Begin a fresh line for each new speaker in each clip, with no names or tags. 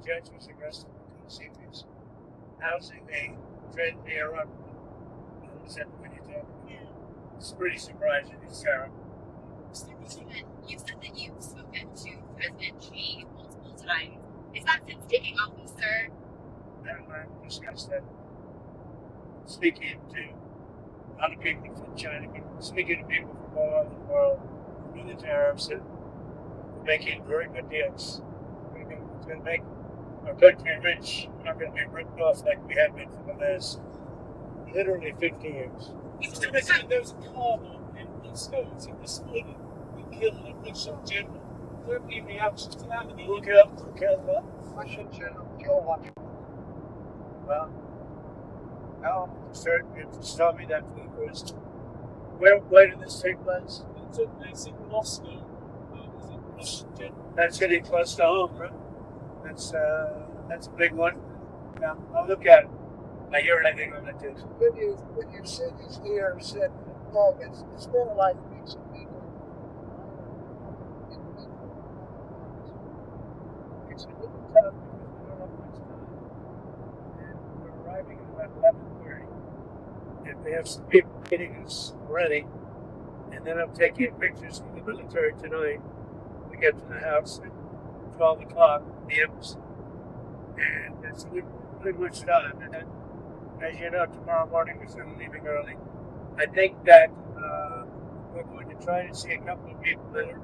judge was arrested because he was housing a trade near up. It's pretty surprising. It's terrible.
You said that you've spoken to President Xi multiple times. Is that since taking office, sir?
I don't want to discuss that. Speaking to other people from China, but speaking to people from all over the world, through the tariffs, and we're making very good deals. It's going to make our country rich. We're not going to be ripped off like we have been for the last literally 50 years.
There was a car in Stones in this morning. We killed a Russian general. There have been reactions to that.
Who killed what?
Russian general killed one.
Well, now I'm certain you just tell me that for the first. Where did this take place?
It took place in Moscow. It was a Russian general.
That's getting close to home, right? That's a big one. Now, I'll look at it. I hear anything on it too.
When you see these ears and it's more like mixing people.
It's a little tough because we don't have much time. And we're arriving at about 11:30. And we have some people meeting us already. And then I'm taking pictures of the military tonight. We get to the house at 12 o'clock p.m. And that's pretty much done. And then, as you know, tomorrow morning we're still leaving early. I think that we're going to try to see a couple of people that are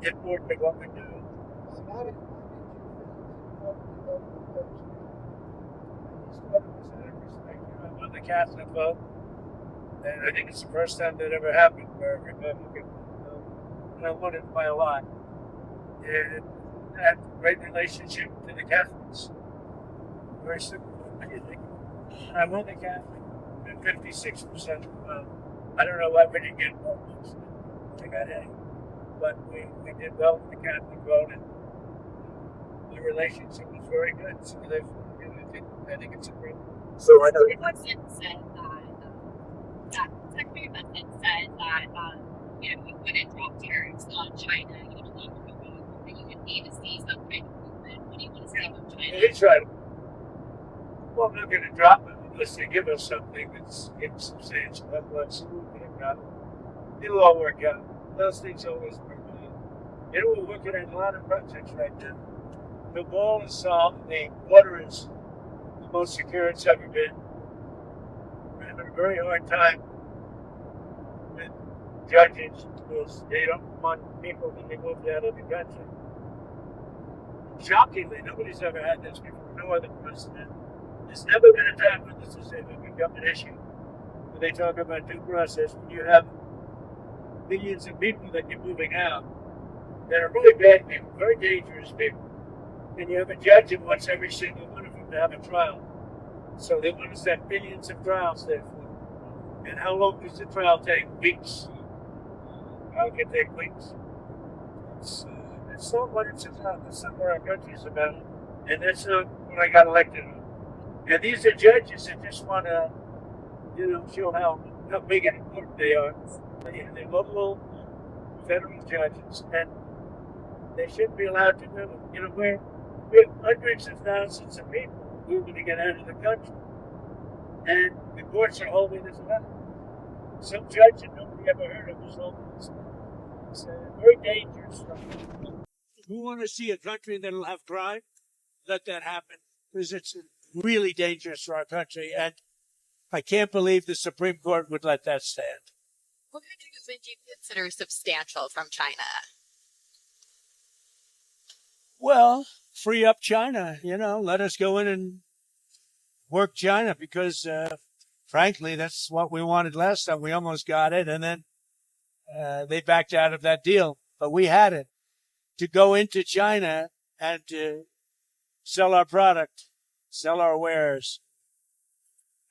important to what we're doing. I'm on the Catholic vote, and I think it's the first time that ever happened where a Republican, and I won it by a lot. And I have a great relationship to the Catholics. Very simple. I won the Catholic at 56% of the vote. I don't know why we didn't get more votes. I got any. But we did well with the Catholic vote, and the relationship was very good. So I think it's a great.
So I know Woodson said that Secretary Woodson said that you wouldn't drop tariffs on China even along the road, that you would need to see some kind of movement. What do you want to see from China?
It's right. Well, I'm not going to drop it unless they give us something that's substantial. That's absolutely not. It'll all work out. Those things always work out. You know, we're working on a lot of projects right now. The ball is solved. The water is the most secure it's ever been. We're having a very hard time with judges because they don't want people when they move out of the country. Shockingly, nobody's ever had this before. No other president. There's never been a time when this has ever become an issue. When they talk about due process, when you have millions of people that you're moving out that are really bad people, very dangerous people, and you have a judge who wants every single one of them to have a trial. So they want to set millions of trials there for them. And how long does the trial take? Weeks. How can it take weeks? It's not what it's about. That's not what our country's about. And that's not what I got elected on. And these are judges that just want to, show how big and important they are. They're local federal judges, and they shouldn't be allowed to do it. We have hundreds of thousands of people moving to get out of the country, and the courts are holding this back. Some judge that nobody ever heard of is holding this back. It's very dangerous. We want to see a country that'll have crime. Let that happen, because it's really dangerous for our country, and I can't believe the Supreme Court would let that stand.
What kind of movement do you consider substantial from China?
Well, free up China, let us go in and work China because, frankly, that's what we wanted last time. We almost got it, and then they backed out of that deal, but we had it. To go into China and to sell our product, sell our wares.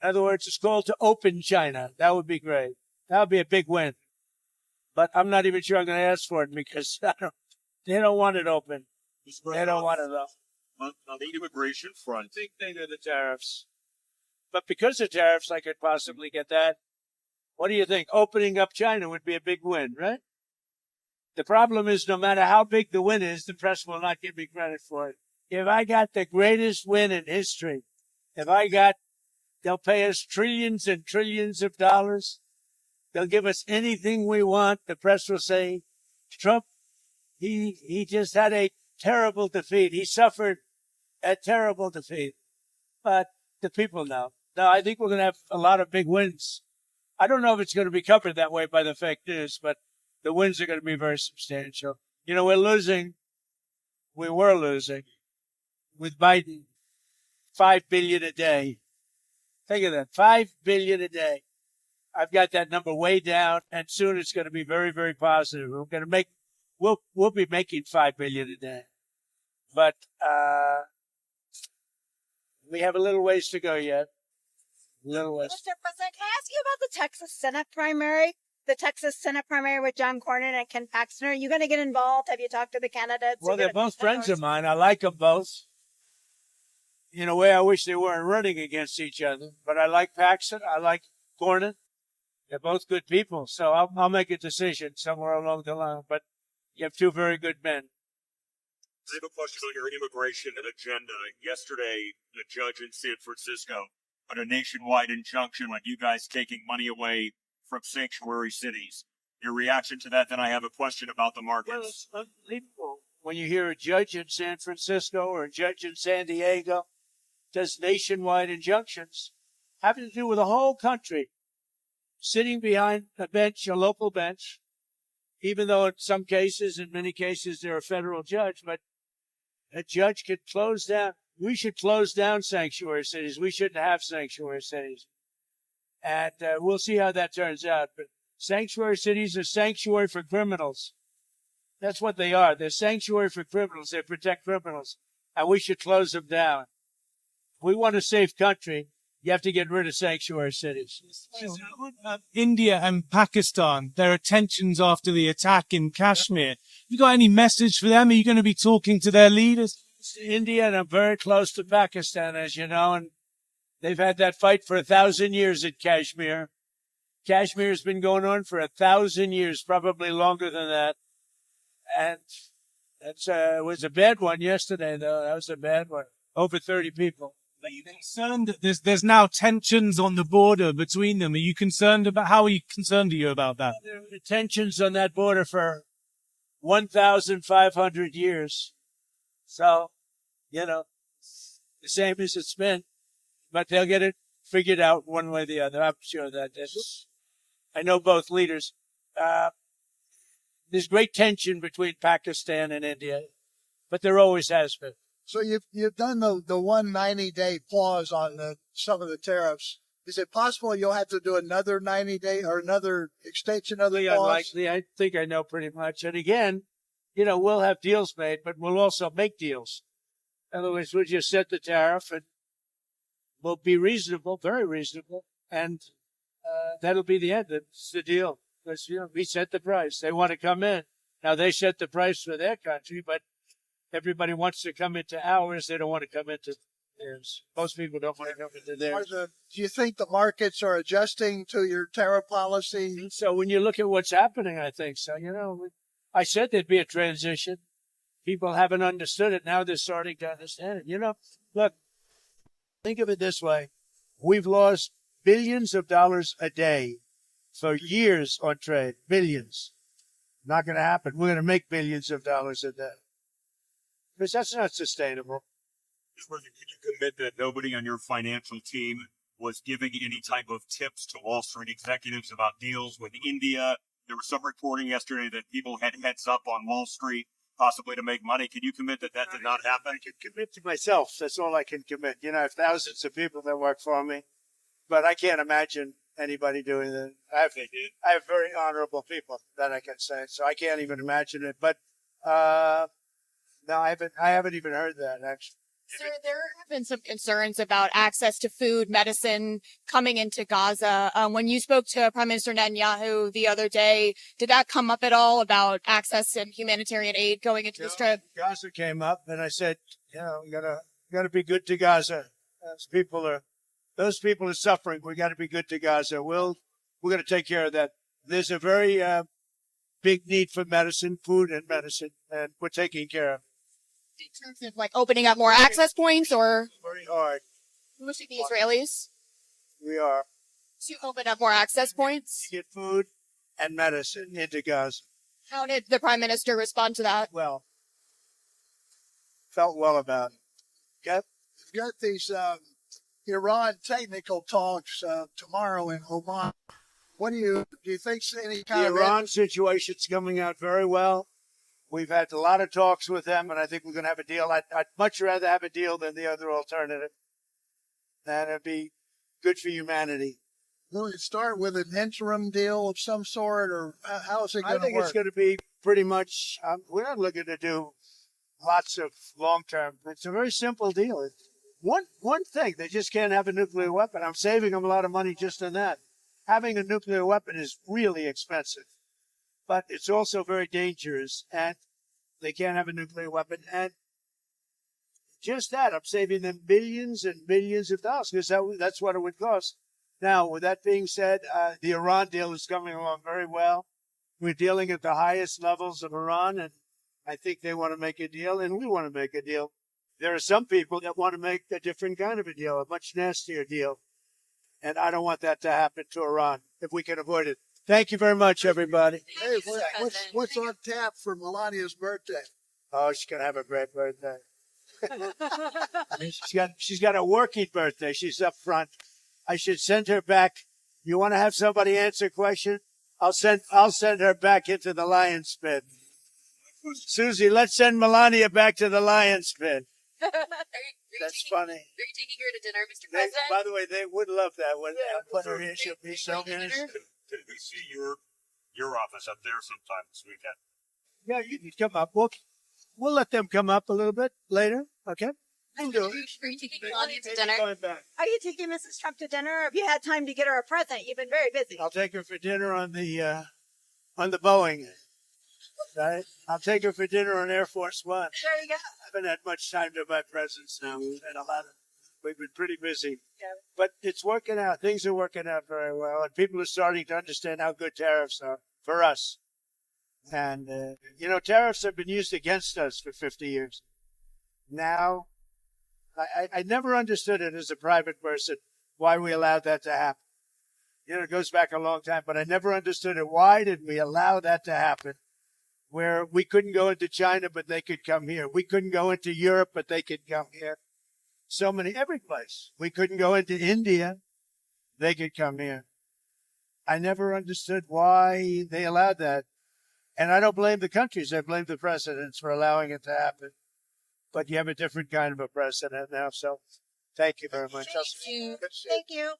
In other words, it's called to open China. That would be great. That would be a big win. But I'm not even sure I'm going to ask for it because they don't want it open. They don't want it up.
On the immigration front.
Big thing are the tariffs. But because of tariffs, I could possibly get that. What do you think? Opening up China would be a big win, right? The problem is no matter how big the win is, the press will not give me credit for it. if I got the greatest win in history, they'll pay us trillions and trillions of dollars. They'll give us anything we want. The press will say, Trump, he just had a terrible defeat. He suffered a terrible defeat. But the people know. No, I think we're going to have a lot of big wins. I don't know if it's going to be covered that way by the fake news, but the wins are going to be very substantial. You know, we were losing with Biden, $5 billion a day. Think of that, $5 billion a day. I've got that number way down, and soon it's going to be very, very positive. We'll be making $5 billion a day, but we have a little ways to go yet. Little ways.
Mr. President, can I ask you about the Texas Senate primary? The Texas Senate primary with John Cornyn and Ken Paxton. Are you going to get involved? Have you talked to the candidates?
Well, they're both friends of mine. I like them both. In a way, I wish they weren't running against each other. But I like Paxton. I like Cornyn. They're both good people. So I'll make a decision somewhere along the line. But you have two very good men.
I have a question on your immigration agenda. Yesterday, the judge in San Francisco put a nationwide injunction on you guys taking money away from sanctuary cities. Your reaction to that, then I have a question about the markets.
Well, it's unbelievable when you hear a judge in San Francisco or a judge in San Diego does nationwide injunctions having to do with the whole country, sitting behind a bench, a local bench, even though in some cases, in many cases, they're a federal judge, but a judge could close down. We should close down sanctuary cities. We shouldn't have sanctuary cities. And we'll see how that turns out. But sanctuary cities are sanctuary for criminals. That's what they are. They're sanctuary for criminals. They protect criminals. And we should close them down. If we want a safe country, you have to get rid of sanctuary cities.
India and Pakistan, there are tensions after the attack in Kashmir. You got any message for them? Are you going to be talking to their leaders?
India, and I'm very close to Pakistan, as you know, and they've had that fight for 1,000 years in Kashmir. Kashmir has been going on for 1,000 years, probably longer than that. And it was a bad one yesterday, though. That was a bad one. Over 30 people.
Are you concerned that there's now tensions on the border between them? Are you concerned about, how are you concerned about that?
There have been tensions on that border for 1,500 years. So, you know, the same as it's been. But they'll get it figured out one way or the other. I'm sure that I know both leaders. There's great tension between Pakistan and India, but there always has been.
So you've done the 190-day pause on some of the tariffs. Is it possible you'll have to do another 90-day or another extension of the pause?
Unlikely. I think I know pretty much. And again, you know, we'll have deals made, but we'll also make deals. In other words, we'll just set the tariff and we'll be reasonable, very reasonable, and that'll be the end. It's the deal. Because, you know, we set the price. They want to come in. Now, they set the price for their country, but everybody wants to come into ours. They don't want to come into theirs. Most people don't want to come into theirs.
Do you think the markets are adjusting to your tariff policy?
So when you look at what's happening, I think so. You know, I said there'd be a transition. People haven't understood it. Now they're starting to understand it. You know, look, think of it this way. We've lost billions of dollars a day for years on trade. Billions. Not going to happen. We're going to make billions of dollars a day. Because that's not sustainable.
Could you commit that nobody on your financial team was giving any type of tips to Wall Street executives about deals with India? There was some reporting yesterday that people had heads up on Wall Street, possibly to make money. Can you commit that did not happen?
I can commit to myself. That's all I can commit. You know, I have thousands of people that work for me, but I can't imagine anybody doing that. I have very honorable people that I can say, so I can't even imagine it. But no, I haven't even heard that, actually.
Sir, there have been some concerns about access to food, medicine coming into Gaza. When you spoke to Prime Minister Netanyahu the other day, did that come up at all about access and humanitarian aid going into the Strip?
Gaza came up, and I said, you know, we gotta be good to Gaza. Those people are suffering. We got to be good to Gaza. We're going to take care of that. There's a very big need for medicine, food and medicine, and we're taking care of it.
In terms of like opening up more access points or
Very hard.
pushing the Israelis
We are.
to open up more access points?
To get food and medicine into Gaza.
How did the Prime Minister respond to that?
Well, felt well about it. We've got these Iran technical talks tomorrow in Oman. What do you think any kind
The
of
Iran situation's coming out very well. We've had a lot of talks with them, and I think we're going to have a deal. I'd much rather have a deal than the other alternative. And it'd be good for humanity.
will it start with an interim deal of some sort, or how is it
I
going to
think
work?
it's going to be pretty much, we're not looking to do lots of long-term. It's a very simple deal. One thing, they just can't have a nuclear weapon. I'm saving them a lot of money just on that. Having a nuclear weapon is really expensive, but it's also very dangerous, and they can't have a nuclear weapon. And just that, I'm saving them billions and billions of dollars, because that's what it would cost. Now, with that being said, the Iran deal is coming along very well. We're dealing at the highest levels of Iran, and I think they want to make a deal, and we want to make a deal. There are some people that want to make a different kind of a deal, a much nastier deal. And I don't want that to happen to Iran, if we can avoid it. Thank you very much, everybody.
Hey, what's on tap for Melania's birthday?
Oh, she's going to have a great birthday. she's got a working birthday. She's up front. I should send her back. You want to have somebody answer a question? I'll send her back into the lion's pit. Susie, let's send Melania back to the lion's pit. That's funny.
Are you taking her to dinner, Mr.
They,
President?
by the way, they would love that. When I put her here, she'll be so innocent.
Could we see your office up there sometime this weekend?
Yeah, you can come up. We'll let them come up a little bit later. Okay? We'll do it.
Are you taking Melania to dinner?
Going back.
Are you taking Mrs. Trump to dinner? If you had time to get her a present, you've been very busy.
I'll take her for dinner on the Boeing. Right? I'll take her for dinner on Air Force One.
There you go.
I haven't had much time to buy presents now. We've been pretty busy.
Yeah.
But it's working out. Things are working out very well. And people are starting to understand how good tariffs are for us. And, tariffs have been used against us for 50 years. Now, I never understood it as a private person, why we allowed that to happen. It goes back a long time, but I never understood it. Why did we allow that to happen? Where we couldn't go into China, but they could come here. We couldn't go into Europe, but they could come here. Every place. We couldn't go into India. They could come here. I never understood why they allowed that. And I don't blame the countries. I blame the presidents for allowing it to happen. But you have a different kind of a president now. So thank you very much.
Thank you.